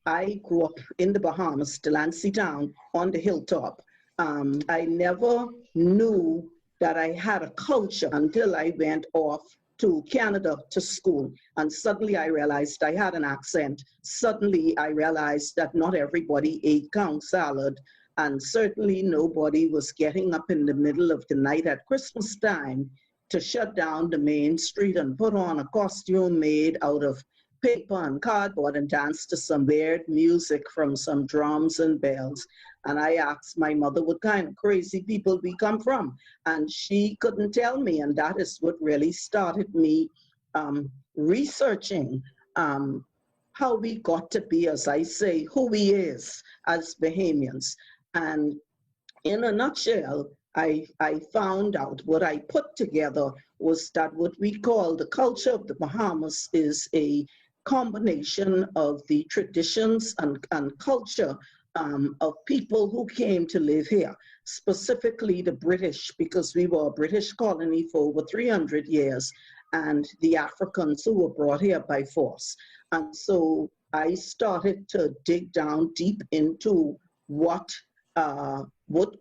I grew up in the Bahamas, Delancey Town, on the hilltop. I never knew that I had a culture until I went off to Canada to school. And suddenly I realized I had an accent. Suddenly I realized that not everybody ate cow salad. And certainly nobody was getting up in the middle of the night at Christmas time to shut down the main street and put on a costume made out of paper and cardboard and dance to some weird music from some drums and bells. And I asked my mother what kind of crazy people we come from. And she couldn't tell me. And that is what really started me researching how we got to be, as I say, who we is as Bahamians. And in a nutshell, I found out what I put together was that what we call the culture of the Bahamas is a combination of the traditions and culture of people who came to live here, specifically the British, because we were a British colony for over 300 years, and the Africans who were brought here by force. And so I started to dig down deep into what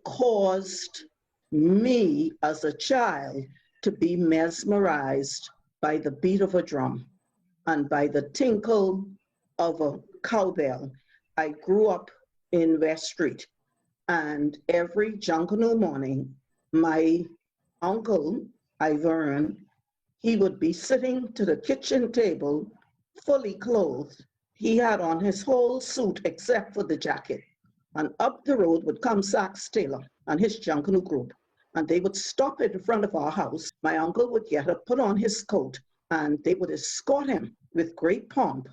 caused me as a child to be mesmerized by the beat of a drum and by the tinkle of a cowbell. I grew up in West Street, and every Junkanoo morning, my uncle, Ivern, he would be sitting to the kitchen table, fully clothed. He had on his whole suit except for the jacket. And up the road would come Sax Taylor and his Junkanoo group. And they would stop in front of our house. My uncle would get up, put on his coat, and they would escort him with great pomp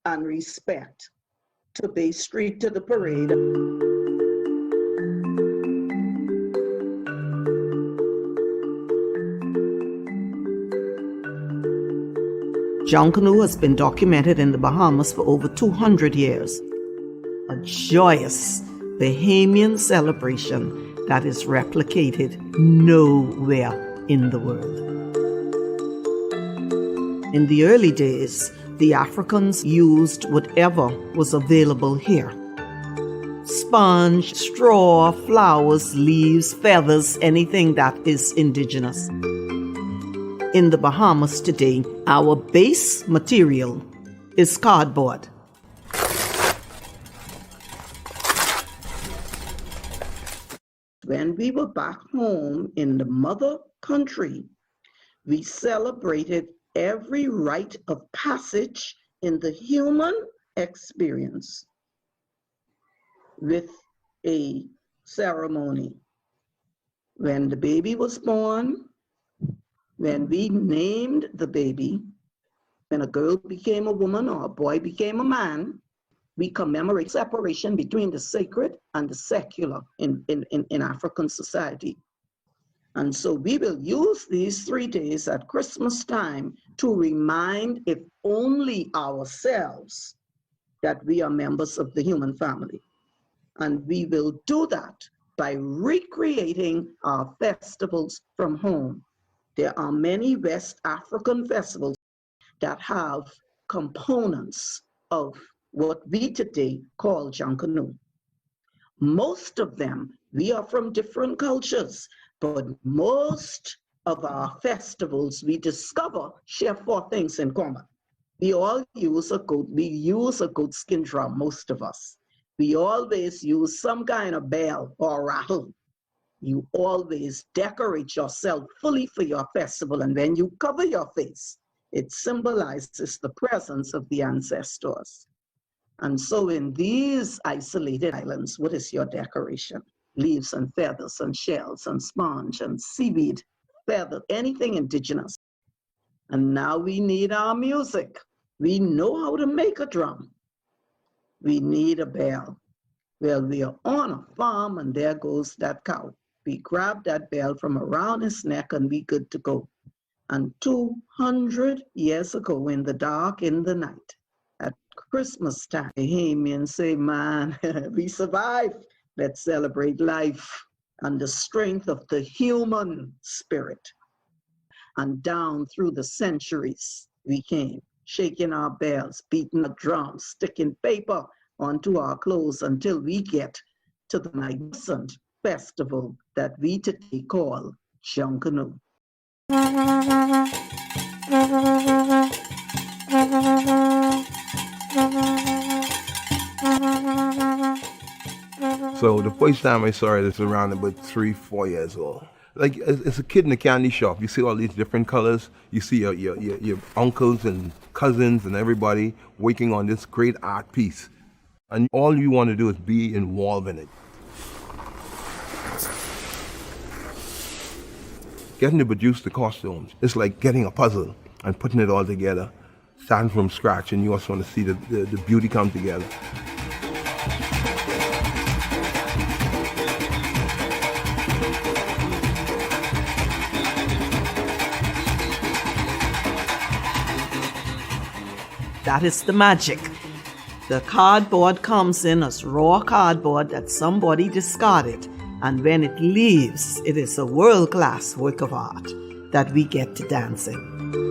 and respect to Bay Street to the parade. Junkanoo has been documented in the Bahamas for over 200 years. A joyous Bahamian celebration that is replicated nowhere in the world. In the early days, the Africans used whatever was available here. Sponge, straw, flowers, leaves, feathers, anything that is indigenous. In the Bahamas today, our base material is cardboard. When we were back home in the mother country, we celebrated every rite of passage in the human experience with a ceremony. When the baby was born, when we named the baby, when a girl became a woman or a boy became a man, we commemorate separation between the sacred and the secular in African society. And so we will use these 3 days at Christmas time to remind, if only ourselves, that we are members of the human family. And we will do that by recreating our festivals from home. There are many West African festivals that have components of what we today call Junkanoo. Most of them, we are from different cultures, but most of our festivals we discover share 4 things in common. We all use a goat skin drum, most of us. We always use some kind of bell or rattle. You always decorate yourself fully for your festival, and when you cover your face, it symbolizes the presence of the ancestors. And so in these isolated islands, what is your decoration? Leaves and feathers and shells and sponge and seaweed, feather, anything indigenous. And now we need our music. We know how to make a drum. We need a bell. Well, we are on a farm and there goes that cow. We grab that bell from around his neck and we good to go. And 200 years ago in the dark, in the night, at Christmas time, Bahamians say, man, we survived. Let's celebrate life and the strength of the human spirit. And down through the centuries, we came, shaking our bells, beating our drums, sticking paper onto our clothes until we get to the magnificent festival that we today call Junkanoo. So the first time I saw it is around about 3-4 years old. Like as a kid in a candy shop, you see all these different colors. You see your uncles and cousins and everybody working on this great art piece. And all you want to do is be involved in it. Getting to produce the costumes, it's like getting a puzzle and putting it all together, starting from scratch, and you also want to see the beauty come together. That is the magic. The cardboard comes in as raw cardboard that somebody discarded, and when it leaves, it is a world-class work of art that we get to dance in.